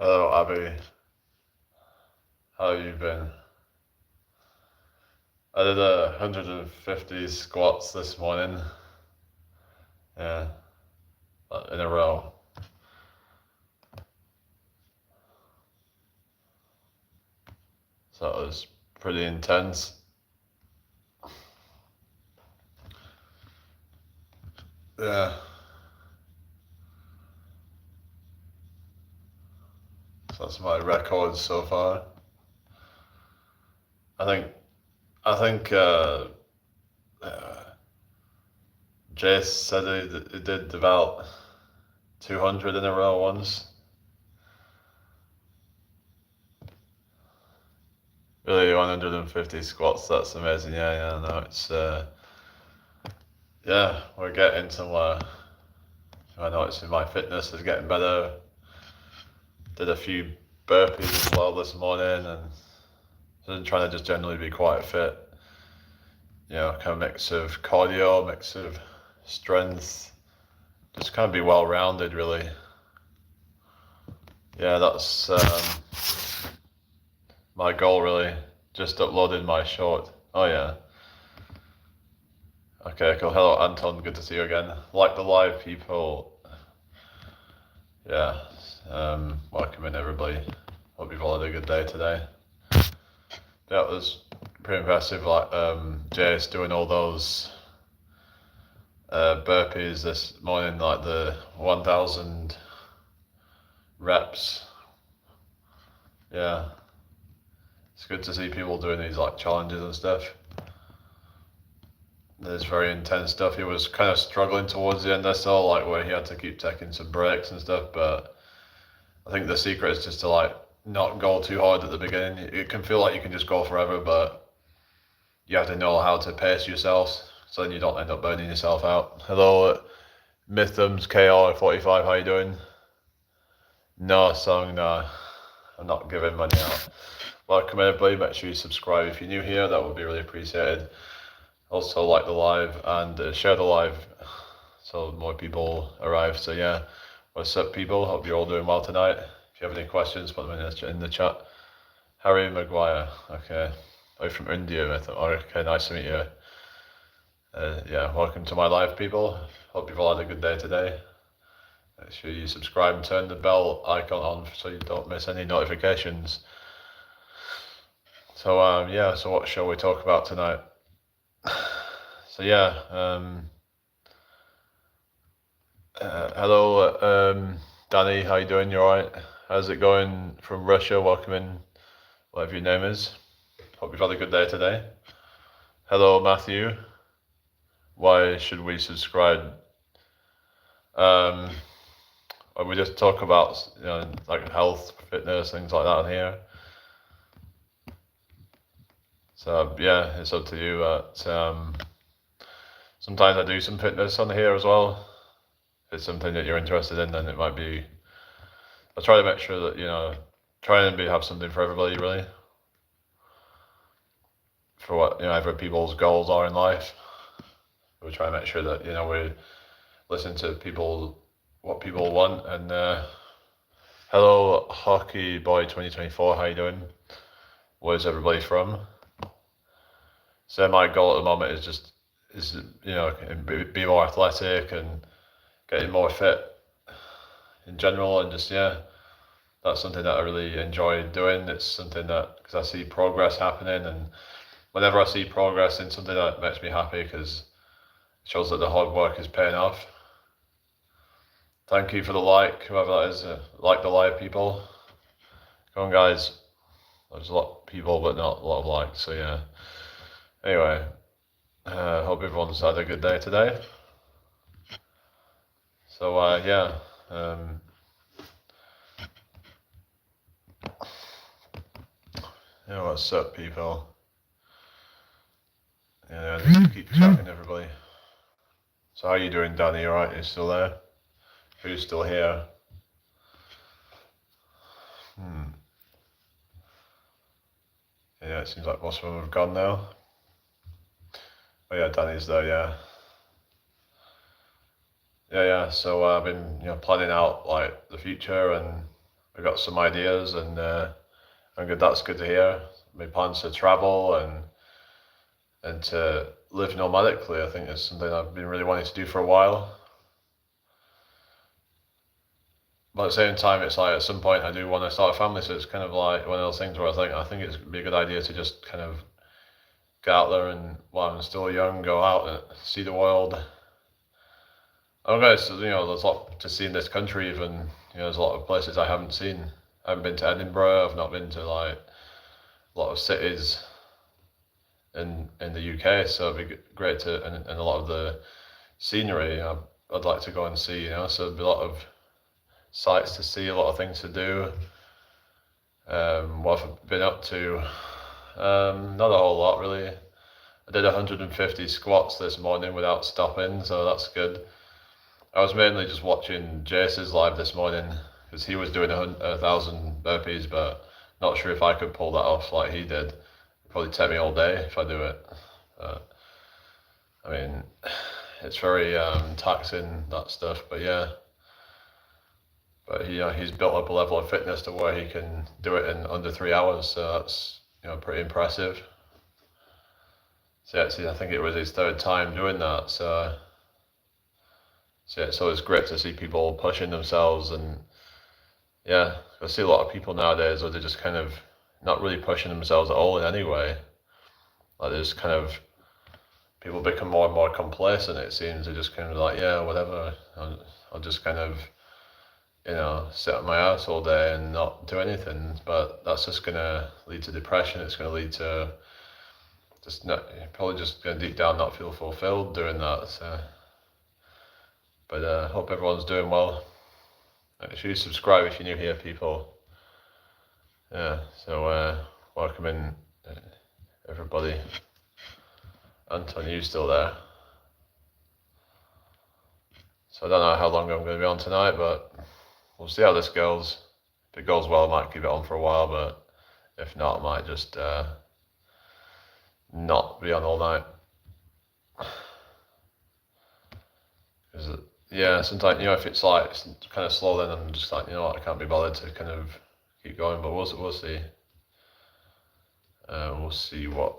Hello, Abby. How have you been? I did 150 squats this morning. Yeah, in a row. So it was pretty intense. Yeah. So that's my record so far. I think I think uh, Jace said he did about 200 in a row once. Really, 150 squats. That's amazing. Yeah. No, it's yeah, we're getting somewhere. I noticed my fitness is getting better. Did a few burpees as well this morning, and I'm trying to just generally be quite fit. You know, kind of mix of cardio, mix of strength, just kind of be well rounded, really. Yeah, that's my goal, really. Just uploaded my short. Oh, yeah. Okay, cool. Hello, Anton. Good to see you again. Like the live, people. Yeah. Welcome in, everybody. Hope you've all had a good day today. Yeah, it was pretty impressive. Like Jace doing all those burpees this morning, like the 1,000 reps. Yeah, it's good to see people doing these like challenges and stuff. There's very intense stuff. He was kind of struggling towards the end, I saw, like where he had to keep taking some breaks and stuff. But I think the secret is just to like not go too hard at the beginning. It can feel like you can just go forever, but you have to know how to pace yourself so then you don't end up burning yourself out. Hello, Mythums KR45, how you doing? No song, no. I'm not giving money out. Welcome everybody, make sure you subscribe if you're new here, that would be really appreciated. Also like the live and share the live so more people arrive. So yeah, what's up people, hope you're all doing well tonight. If you have any questions, put them in the chat. Harry Maguire, okay. Oh, you're from India, I thought. Oh, okay, nice to meet you. Yeah, welcome to my live people. Hope you've all had a good day today. Make sure you subscribe and turn the bell icon on so you don't miss any notifications. So yeah, so what shall we talk about tonight? So yeah, hello, Danny, how you doing? You alright? How's it going from Russia? Welcome in, whatever your name is. Hope you've had a good day today. Hello, Matthew. Why should we subscribe? We just talk about, you know, like health, fitness, things like that in here. So yeah, it's up to you. Sometimes I do some fitness on here as well. If it's something that you're interested in, then it might be. I try to make sure that, you know, try and have something for everybody, really. For what, you know, whatever people's goals are in life. We try and make sure that, you know, we listen to people, what people want. And hello, Hockey Boy 2024. How you doing? Where's everybody from? So my goal at the moment is you know, be more athletic and getting more fit in general, and just yeah, that's something that I really enjoy doing. It's something that, because I see progress happening, and whenever I see progress in something, that makes me happy because it shows that the hard work is paying off. Thank you for the like, whoever that is. Like the live people. Come on, guys. There's a lot of people, but not a lot of likes. So yeah. Anyway, hope everyone's had a good day today. So yeah. Yeah, what's up, people? Yeah, just keep chatting, everybody. So how are you doing, Danny? All right? You still there? Who's still here? Yeah, it seems like most of them have gone now. Oh yeah, Danny's there. Yeah. Yeah. So I've been, you know, planning out like the future and we got some ideas, and good. That's good to hear. My plans to travel and to live nomadically, I think is something I've been really wanting to do for a while. But at the same time, it's like at some point I do want to start a family, so it's kind of like one of those things where I think it's be a good idea to just kind of get out there and while I'm still young, go out and see the world. I don't know, there's a lot to see in this country. Even there's a lot of places I haven't seen. I haven't been to Edinburgh. I've not been to like a lot of cities in the UK. So it'd be great to and a lot of the scenery I'd like to go and see. So there'd be a lot of sights to see, a lot of things to do. What I've been up to, not a whole lot really. I did 150 squats this morning without stopping, so that's good. I was mainly just watching Jace's live this morning because he was doing 1,000 burpees, but not sure if I could pull that off like he did. It'd probably take me all day if I do it. I mean, it's very taxing, that stuff, but yeah. But he's built up a level of fitness to where he can do it in under 3 hours, so that's pretty impressive. So actually, I think it was his third time doing that. So it's great to see people pushing themselves, and yeah, I see a lot of people nowadays where they're just kind of not really pushing themselves at all in any way. Like there's kind of people become more and more complacent. It seems they're just kind of like, yeah, whatever. I'll just kind of sit on my ass all day and not do anything. But that's just gonna lead to depression. It's gonna lead to probably just gonna deep down not feel fulfilled doing that. So, but I hope everyone's doing well. Make sure you subscribe if you're new here, people. Yeah. So welcome in, everybody. Anton, you still there? So I don't know how long I'm going to be on tonight, but we'll see how this goes. If it goes well, I might keep it on for a while, but if not, I might just not be on all night. Yeah, sometimes, if it's like it's kind of slow, then I'm just like, what, I can't be bothered to kind of keep going, but we'll see. We'll see what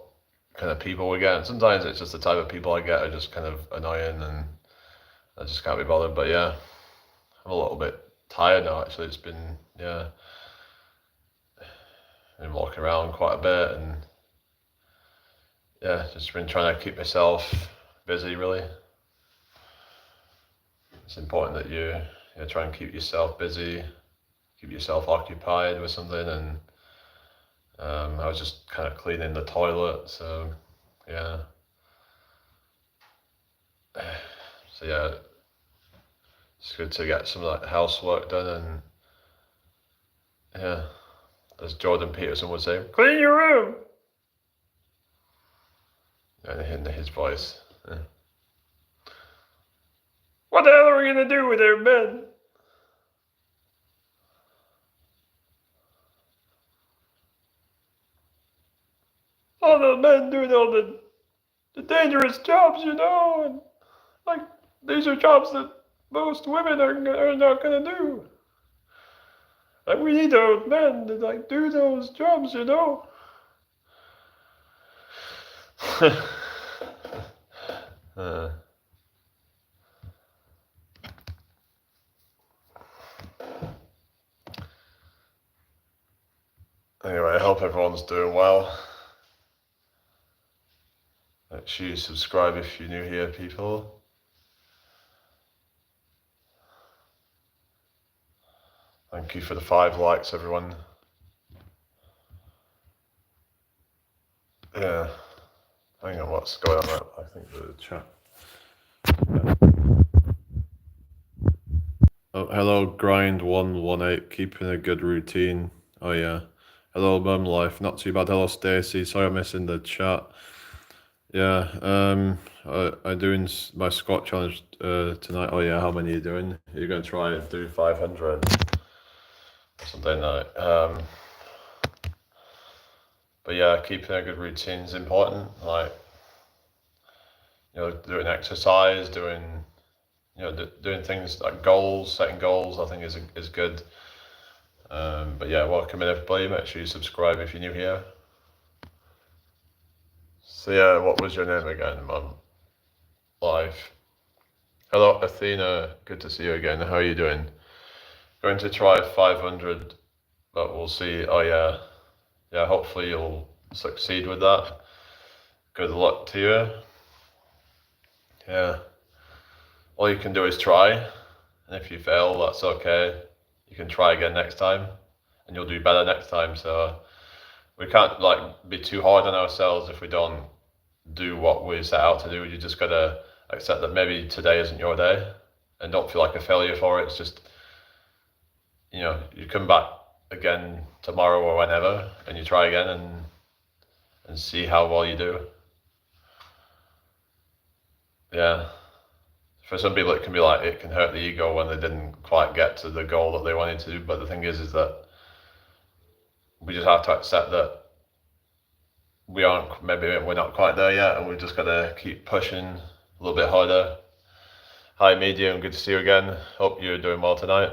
kind of people we get. And sometimes it's just the type of people I get are just kind of annoying, and I just can't be bothered. But yeah, I'm a little bit tired now, actually. It's been, been walking around quite a bit, and yeah, just been trying to keep myself busy, really. It's important that you try and keep yourself busy, keep yourself occupied with something. And I was just kind of cleaning the toilet, so yeah. So yeah, it's good to get some like housework done, and yeah, as Jordan Peterson would say, clean your room. And in his voice. Yeah. What the hell are we gonna do with our men? All the men doing all the dangerous jobs, and like these are jobs that most women are not gonna do. Like we need those men to like do those jobs, Anyway, I hope everyone's doing well. Make sure you subscribe if you're new here, people. Thank you for the 5 likes, everyone. Yeah. Hang on, what's going on there? I think the chat. Oh, hello, Grind118, keeping a good routine. Oh, yeah. Hello, Mum Life, not too bad. Hello, Stacy. Sorry I'm missing the chat. Yeah, I'm doing my squat challenge tonight. Oh, yeah, how many are you doing? You're going to try and do 500. Something like but yeah, keeping a good routine is important. Like, doing exercise, doing things like setting goals, I think is good. But yeah, welcome in everybody. Make sure you subscribe if you're new here. So yeah, what was your name again, Mum? Live. Hello, Athena. Good to see you again. How are you doing? Going to try 500, but we'll see. Oh yeah, yeah. Hopefully you'll succeed with that. Good luck to you. Yeah. All you can do is try, and if you fail, that's okay. You can try again next time, and you'll do better next time. So we can't like be too hard on ourselves if we don't do what we set out to do. You just gotta accept that maybe today isn't your day, and don't feel like a failure for it. It's just, you come back again tomorrow or whenever, and you try again and see how well you do. Yeah. For some people, it can be like it can hurt the ego when they didn't quite get to the goal that they wanted to. But the thing is that we just have to accept that maybe we're not quite there yet, and we've just got to keep pushing a little bit harder. Hi, Medium. Good to see you again. Hope you're doing well tonight.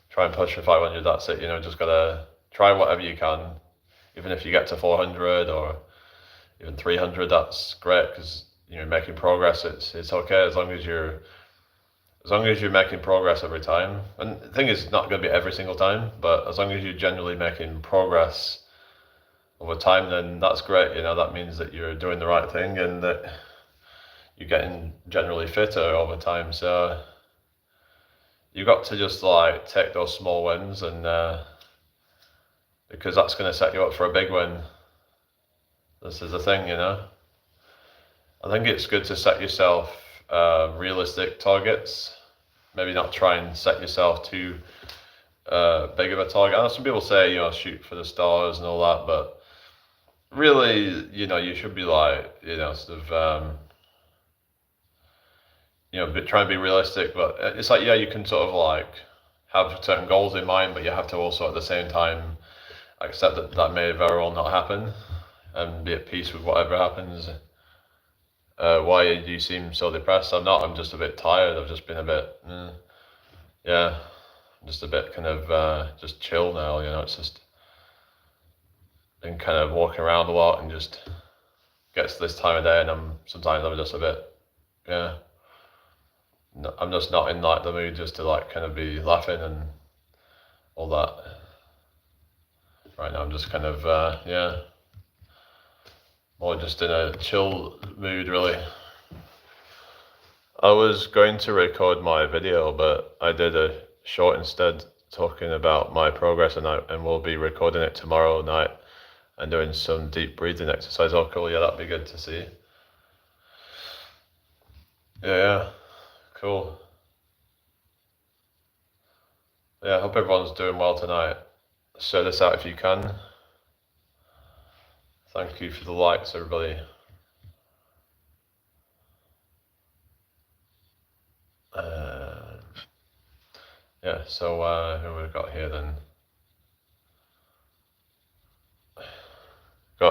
Try and push for 500. That's it. Just gotta try whatever you can, even if you get to 400 or even 300. That's great because making progress. It's okay as long as you're making progress every time. And the thing is, it's not going to be every single time, but as long as you're generally making progress over time, then that's great. That means that you're doing the right thing and that you're getting generally fitter over time. So you've got to just like take those small wins, and because that's going to set you up for a big win. This is the thing, I think it's good to set yourself realistic targets. Maybe not try and set yourself too big of a target. I know some people say, shoot for the stars and all that, but really, you should be like, sort of, try and be realistic. But it's like, yeah, you can sort of like have certain goals in mind, but you have to also at the same time accept that may very well not happen and be at peace with whatever happens. Why do you seem so depressed? I'm not. I'm just a bit tired. I've just been a bit, yeah, just a bit kind of just chill now. It's just been kind of walking around a lot and just gets to this time of day, and sometimes I'm just a bit, yeah. I'm just not in like the mood just to like kind of be laughing and all that. Right now I'm just kind of yeah, more just in a chill mood really. I was going to record my video, but I did a short instead talking about my progress, and we'll be recording it tomorrow night and doing some deep breathing exercise. Oh cool, yeah, that'd be good to see. Yeah. Cool. Yeah, I hope everyone's doing well tonight. Share this out if you can. Thank you for the likes, everybody. Yeah, so who we've got here then? I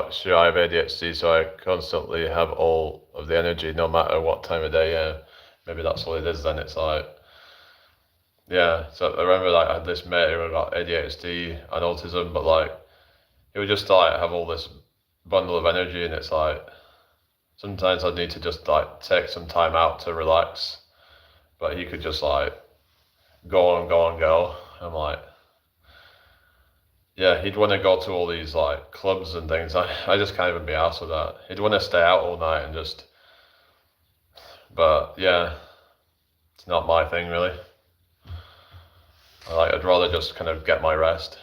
have ADHD, so I constantly have all of the energy, no matter what time of day. Yeah, maybe that's all it is. Then it's like, yeah. So I remember like I had this mate who got ADHD and autism, but like he would just like have all this bundle of energy, and it's like sometimes I'd need to just like take some time out to relax, but he could just like go and go and go. I'm like, yeah, he'd want to go to all these like clubs and things. I just can't even be arsed with that. He'd want to stay out all night and just, but yeah, it's not my thing really. I'd rather just kind of get my rest.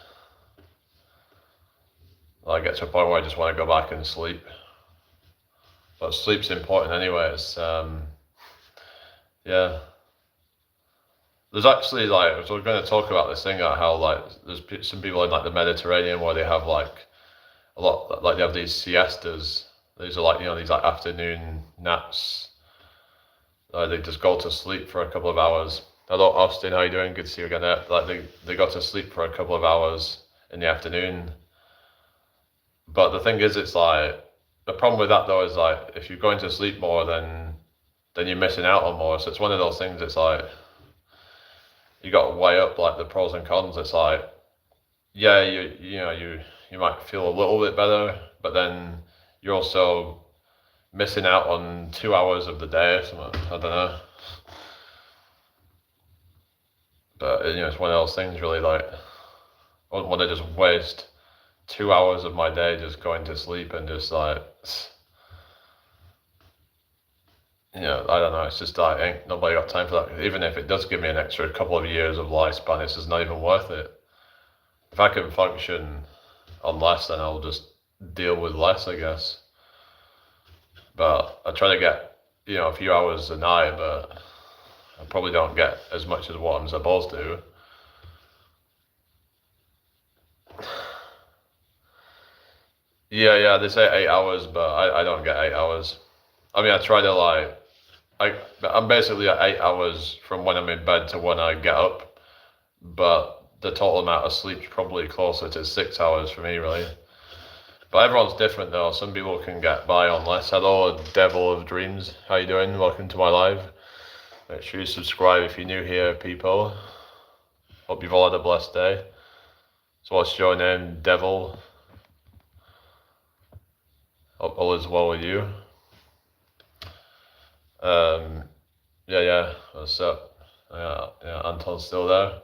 I get to a point where I just want to go back and sleep. But sleep's important anyway. It's yeah. There's actually like, so we're going to talk about this thing about how like there's some people in like the Mediterranean where they have like a lot, like they have these siestas. These are like, these like afternoon naps. They just go to sleep for a couple of hours. Hello Austin, how you doing? Good to see you again. Like they go to sleep for a couple of hours in the afternoon. But the thing is, it's like, the problem with that though is like, if you're going to sleep more, then you're missing out on more. So it's one of those things, it's like, you got to weigh up like the pros and cons. It's like, yeah, you might feel a little bit better, but then you're also missing out on 2 hours of the day or something. I don't know. But it's one of those things really, like I wouldn't want to just waste 2 hours of my day just going to sleep and just like I don't know, it's just like ain't nobody got time for that. Even if it does give me an extra couple of years of lifespan, it's just not even worth it. If I can function on less, then I'll just deal with less, I guess. But I try to get, a few hours a night, but I probably don't get as much as what I'm supposed to. Yeah, they say 8 hours, but I don't get 8 hours. I mean, I try to I'm basically at 8 hours from when I'm in bed to when I get up, but the total amount of sleep's probably closer to 6 hours for me, really. But everyone's different though. Some people can get by on less. Hello, Devil of Dreams. How you doing? Welcome to my live. Make sure you subscribe if you're new here, people. Hope you've all had a blessed day. So what's your name, Devil? Hope all is well with you. Yeah. What's up? Yeah. Anton's still there.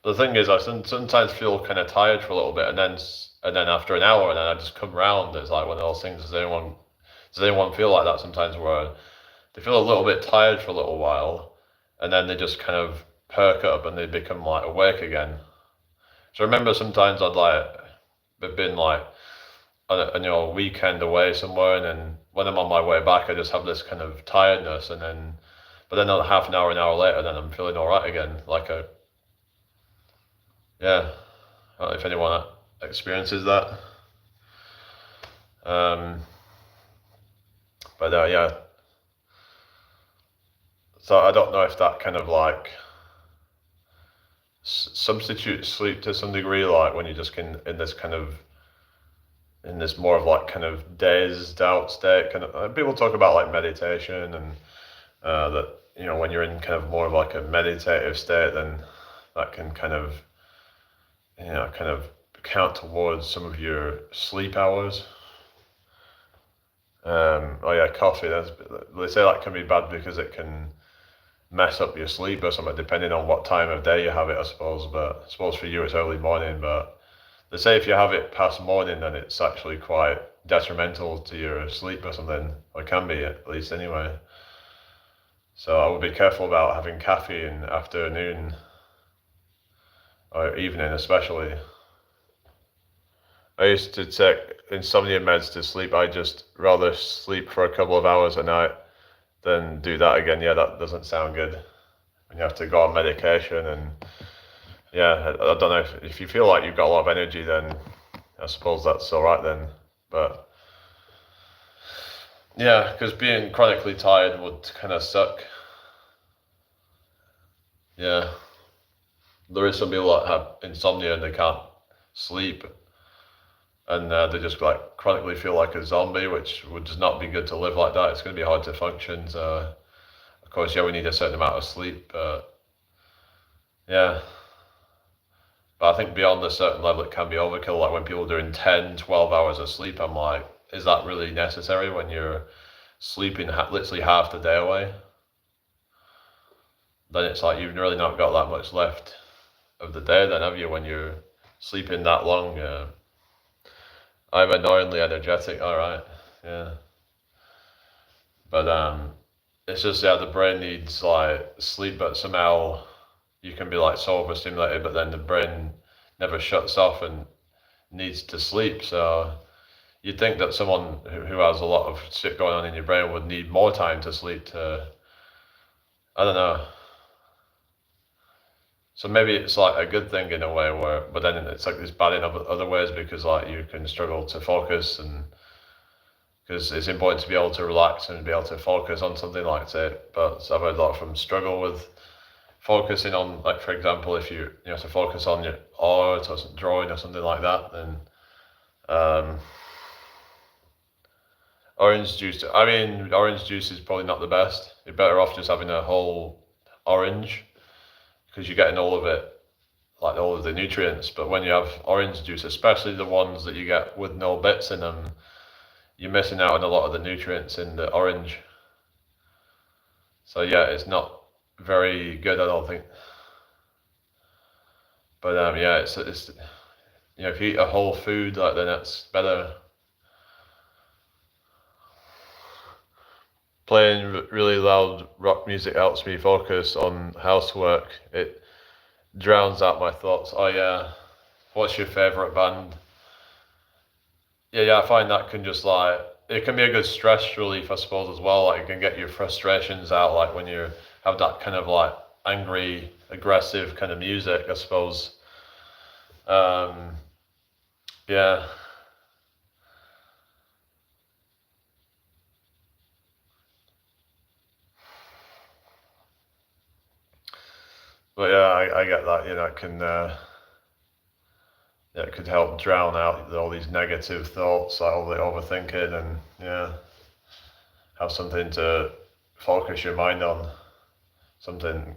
The thing is, I sometimes feel kind of tired for a little bit, and then after an hour, and then I just come round. It's like one of those things. Does anyone feel like that sometimes, where they feel a little bit tired for a little while, and then they just kind of perk up and they become like awake again. So I remember sometimes I've been like on a weekend away somewhere, and then when I'm on my way back, I just have this kind of tiredness, but then half an hour later, then I'm feeling all right again. Yeah, I don't know if anyone experiences that. Um, but yeah, so I don't know if that kind of like substitutes sleep to some degree, like when you just can in this more of like kind of dazed out state. Kind of people talk about like meditation and that when you're in kind of more of like a meditative state, then that can kind of count towards some of your sleep hours. Oh yeah, coffee. They say that can be bad because it can mess up your sleep or something, depending on what time of day you have it, I suppose. But I suppose for you it's early morning. But they say if you have it past morning, then it's actually quite detrimental to your sleep or something, or can be at least anyway. So I would be careful about having caffeine afternoon or evening, especially. I used to take insomnia meds to sleep. I just rather sleep for a couple of hours a night than do that again. Yeah, that doesn't sound good when you have to go on medication. And yeah, I don't know if you feel like you've got a lot of energy, then I suppose that's all right then. But yeah, because being chronically tired would kind of suck. Yeah, there is some people that have insomnia and they can't sleep, and they just like chronically feel like a zombie, which would just not be good to live like that. It's going to be hard to function. So, of course, yeah, we need a certain amount of sleep, but yeah. But I think beyond a certain level, it can be overkill. Like when people are doing 10, 12 hours of sleep, I'm like, is that really necessary when you're sleeping literally half the day away? Then it's like you've really not got that much left of the day, then have you, when you're sleeping that long? I'm annoyingly energetic. All right, yeah. But it's just the brain needs like sleep, but somehow you can be like so overstimulated, but then the brain never shuts off and needs to sleep. So you'd think that someone who has a lot of shit going on in your brain would need more time to sleep to, I don't know. So maybe it's like a good thing in a way but then it's like it's bad in other ways because like you can struggle to focus, and because it's important to be able to relax and be able to focus on something like that. But I've heard a lot of them struggle with focusing on, like, for example, if you have to focus on your art or drawing or something like that, then orange juice. I mean, orange juice is probably not the best. You're better off just having a whole orange, because you're getting all of it, like all of the nutrients. But when you have orange juice, especially the ones that you get with no bits in them, you're missing out on a lot of the nutrients in the orange. So yeah, it's not very good, I don't think. But yeah, it's if you eat a whole food, like, then it's better. Playing really loud rock music helps me focus on housework. It drowns out my thoughts. Oh yeah, what's your favorite band? Yeah, I find that can just like, it can be a good stress relief, I suppose, as well. Like, it can get your frustrations out, like when you have that kind of like angry, aggressive kind of music, I suppose. Yeah. But yeah, I get that. It can yeah, it could help drown out all these negative thoughts, like all the overthinking, and yeah, have something to focus your mind on, something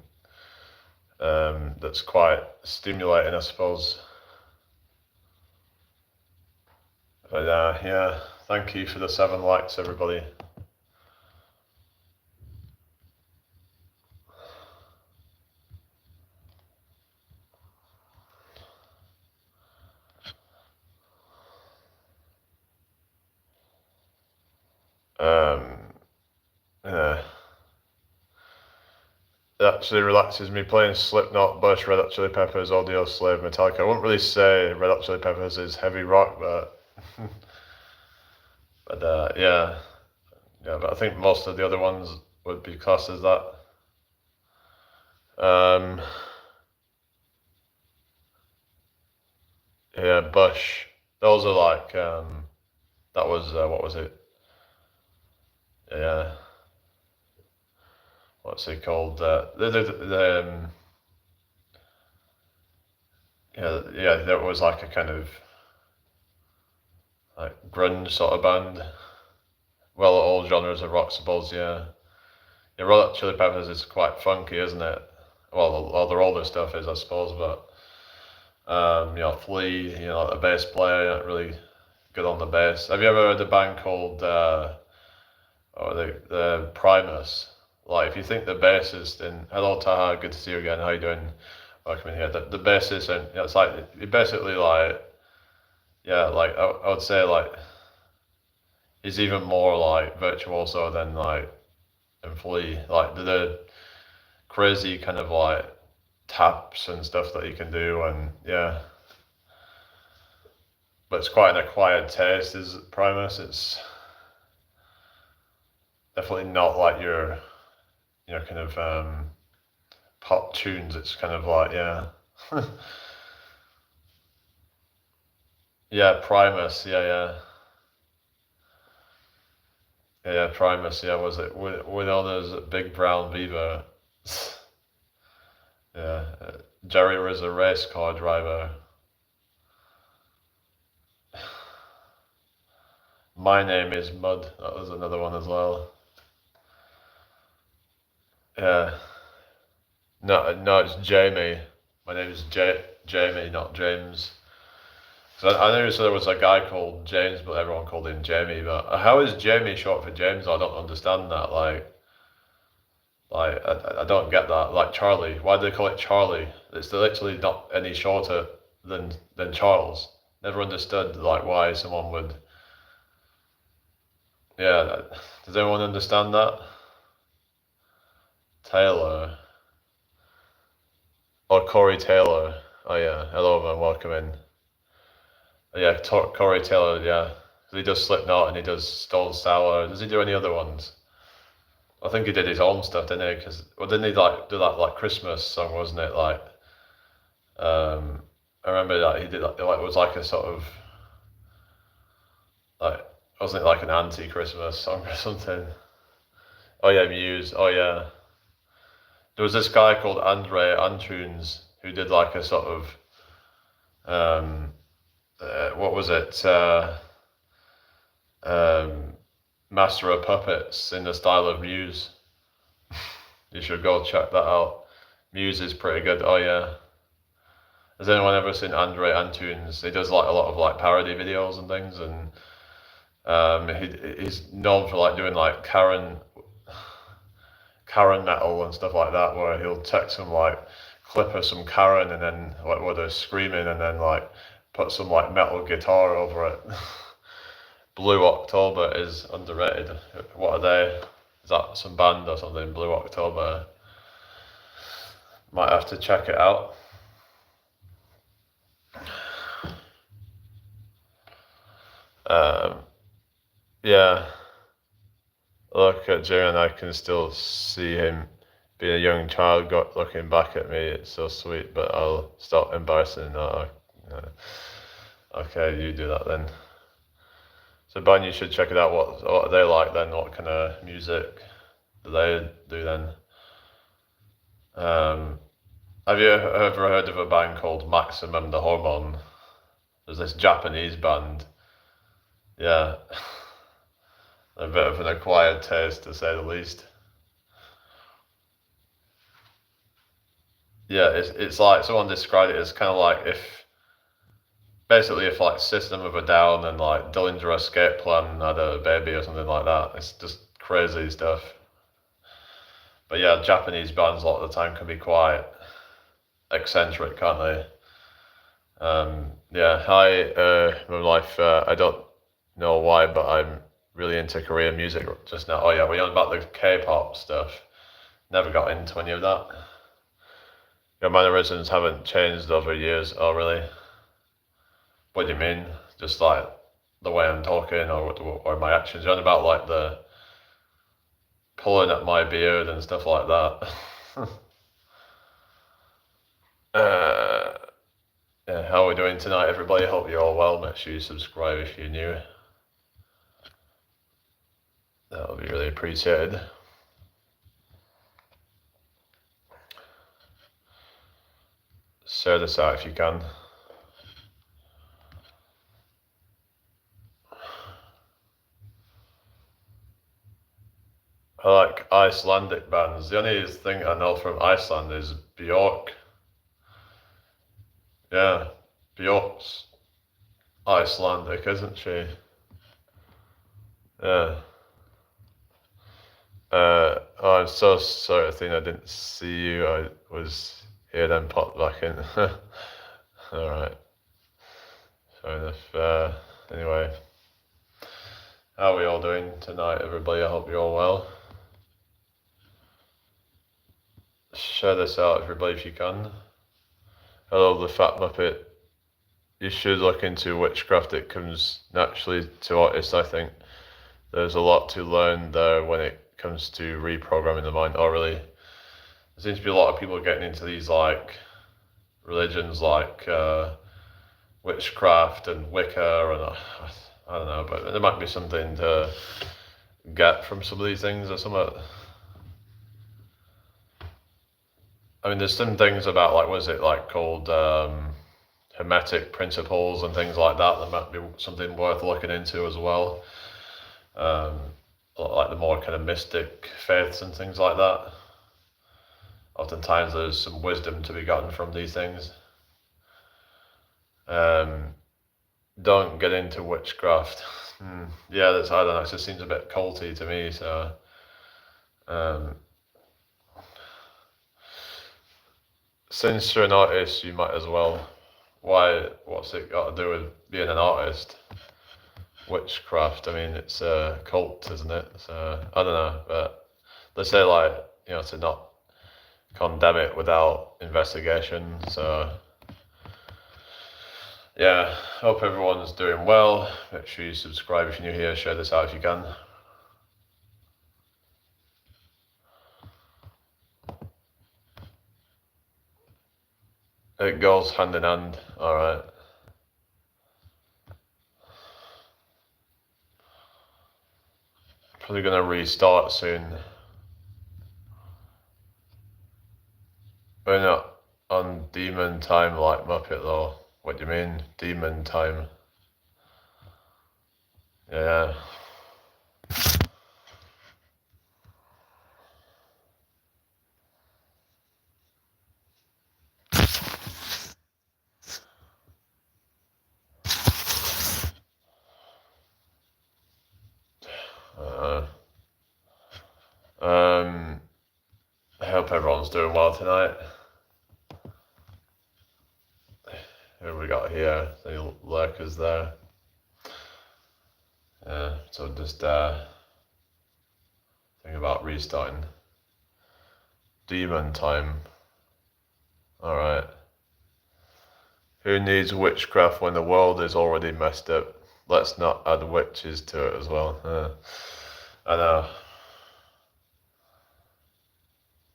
that's quite stimulating, I suppose. But yeah, thank you for the 7 likes, everybody. Yeah. It actually relaxes me playing Slipknot, Bush, Red Hot Chili Peppers, Audio Slave, Metallica. I wouldn't really say Red Hot Chili Peppers is heavy rock, but yeah, but I think most of the other ones would be classed as that. Yeah, Bush. Those are like that was what was it? Yeah, what's it called? Yeah, there was like a kind of like grunge sort of band. Well, all genres of rock, suppose. Yeah, yeah. Red Hot Chili Peppers is quite funky, isn't it? Well, all their older stuff is, I suppose, but Flea, like the bass player, really good on the bass. Have you ever heard a band called the Primus? Like, if you think the bassist in hello Taha, good to see you again. How you doing? Welcome in here. The bassist, and it's like he basically like, yeah, like I would say like he's even more like virtuoso than like in Flea. Like the crazy kind of like taps and stuff that he can do, and yeah. But it's quite an acquired taste, is Primus. It's definitely not like your kind of pop tunes. It's kind of like, yeah. Yeah, Primus, yeah, Primus, yeah, was it Winona's Big Brown Beaver? Yeah, Jerry was a race car driver. My name is Mud. That was another one as well. Yeah. No, it's Jamie. My name is Jamie, not James. So I knew there was a guy called James, but everyone called him Jamie. But how is Jamie short for James? I don't understand that. I don't get that. Like Charlie, why do they call it Charlie? It's literally not any shorter than Charles. Never understood like why someone would. Yeah, does anyone understand that? Taylor or Corey Taylor? Oh yeah, hello man, welcome in. Yeah, Corey Taylor, yeah. He does Slipknot and he does Stone Sour. Does he do any other ones? I think he did his own stuff, didn't he? Didn't he like do that like Christmas song, wasn't it? Like, I remember that he did like it was like a sort of like, wasn't it like an anti-Christmas song or something? Oh yeah, Muse. Oh yeah. There was this guy called Andre Antunes who did like a sort of what was it? Master of Puppets in the style of Muse. You should go check that out. Muse is pretty good. Oh yeah. Has anyone ever seen Andre Antunes? He does like a lot of like parody videos and things, and he's known for like doing like Karen metal and stuff like that, where he'll take some like clip of some Karen and then like where they're screaming and then like put some like metal guitar over it. Blue October is underrated. What are they? Is that some band or something? Blue October. Might have to check it out. Yeah. Look at Jay and I can still see him being a young child looking back at me. It's so sweet, but I'll stop embarrassing that. Okay, you do that then. So Ben, you should check it out. What are they like then? What kind of music do they do then? Have you ever heard of a band called Maximum the Hormone? There's this Japanese band. Yeah, a bit of an acquired taste to say the least. Yeah, it's like someone described it as kind of like if like System of a Down and like Dillinger Escape Plan had a baby or something like that. It's just crazy stuff. But yeah, Japanese bands a lot of the time can be quite eccentric, can't they? Yeah, hi, my life. I don't know why, but I'm really into Korean music just now. Oh yeah, we're on about the K-pop stuff. Never got into any of that. Your mannerisms haven't changed over years. Oh really? What do you mean? Just like the way I'm talking or my actions? You're on about like the pulling at my beard and stuff like that. Yeah, how are we doing tonight, everybody? Hope you're all well. Make sure you subscribe if you're new. That would be really appreciated. Share this out if you can. I like Icelandic bands. The only thing I know from Iceland is Bjork. Yeah, Bjork's Icelandic, isn't she? Yeah. Oh, I'm so sorry, Athena. I didn't see you. I was here, then popped back in. All right. Fair enough. Anyway, how are we all doing tonight, everybody? I hope you're all well. Share this out, everybody, if you can. Hello, the Fat Muppet. You should look into witchcraft. It comes naturally to artists, I think. There's a lot to learn there when it comes to reprogramming the mind. Oh, really? There seems to be a lot of people getting into these like religions like witchcraft and Wicca, and I don't know, but there might be something to get from some of these things or something. I mean, there's some things about like, what is it like called Hermetic principles and things like that. That might be something worth looking into as well. Like the more kind of mystic faiths and things like that. Oftentimes there's some wisdom to be gotten from these things. Don't get into witchcraft. Yeah, I don't know, it just seems a bit culty to me, so since you're an artist, you might as well. Why? What's it got to do with being an artist? Witchcraft, I mean, it's a cult, isn't it? So, I don't know, but they say, like, to not condemn it without investigation, so, yeah, hope everyone's doing well. Make sure you subscribe if you're new here, share this out if you can. It goes hand in hand, alright. Probably gonna restart soon. We're not on demon time like Muppet though. What do you mean, demon time? Yeah. hope everyone's doing well tonight. Who have we got here? Any lurkers there? Yeah, so just think about restarting. Demon time. Alright. Who needs witchcraft when the world is already messed up? Let's not add witches to it as well. I know.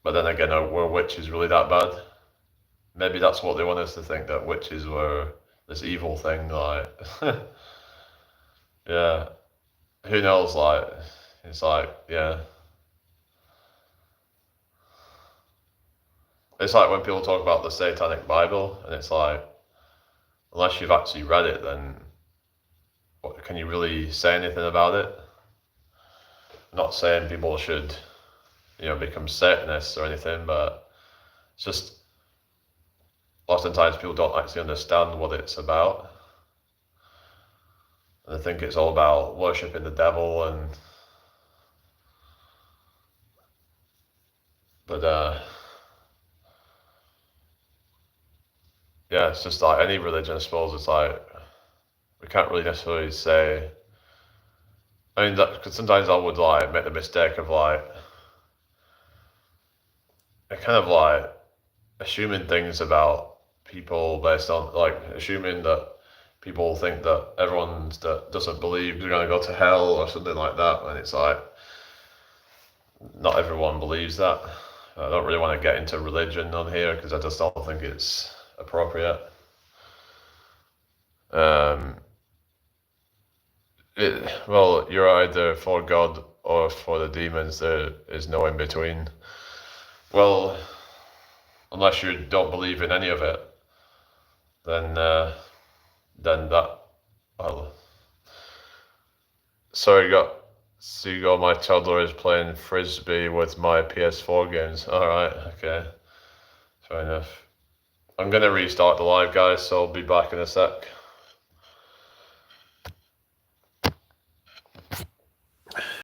But then again, were witches really that bad? Maybe that's what they want us to think, that witches were this evil thing, like... Yeah. Who knows, like... It's like, yeah. It's like when people talk about the Satanic Bible, and it's like, unless you've actually read it, then what, can you really say anything about it? I'm not saying people should, become Satanists or anything, but it's just oftentimes people don't actually understand what it's about. And I think it's all about worshipping the devil yeah, it's just like any religion, I suppose. It's like, we can't really necessarily say, because sometimes I would like make the mistake of like, kind of like assuming things about people based on, like, assuming that people think that everyone that doesn't believe is going to go to hell or something like that, and it's like, not everyone believes that. I don't really want to get into religion on here because I just don't think it's appropriate. Well, you're either for God or for the demons. There is no in between. Well, unless you don't believe in any of it, then that, well, sorry, Seagull, my toddler is playing Frisbee with my PS4 games. Alright, okay. Fair enough. I'm going to restart the live, guys, so I'll be back in a sec.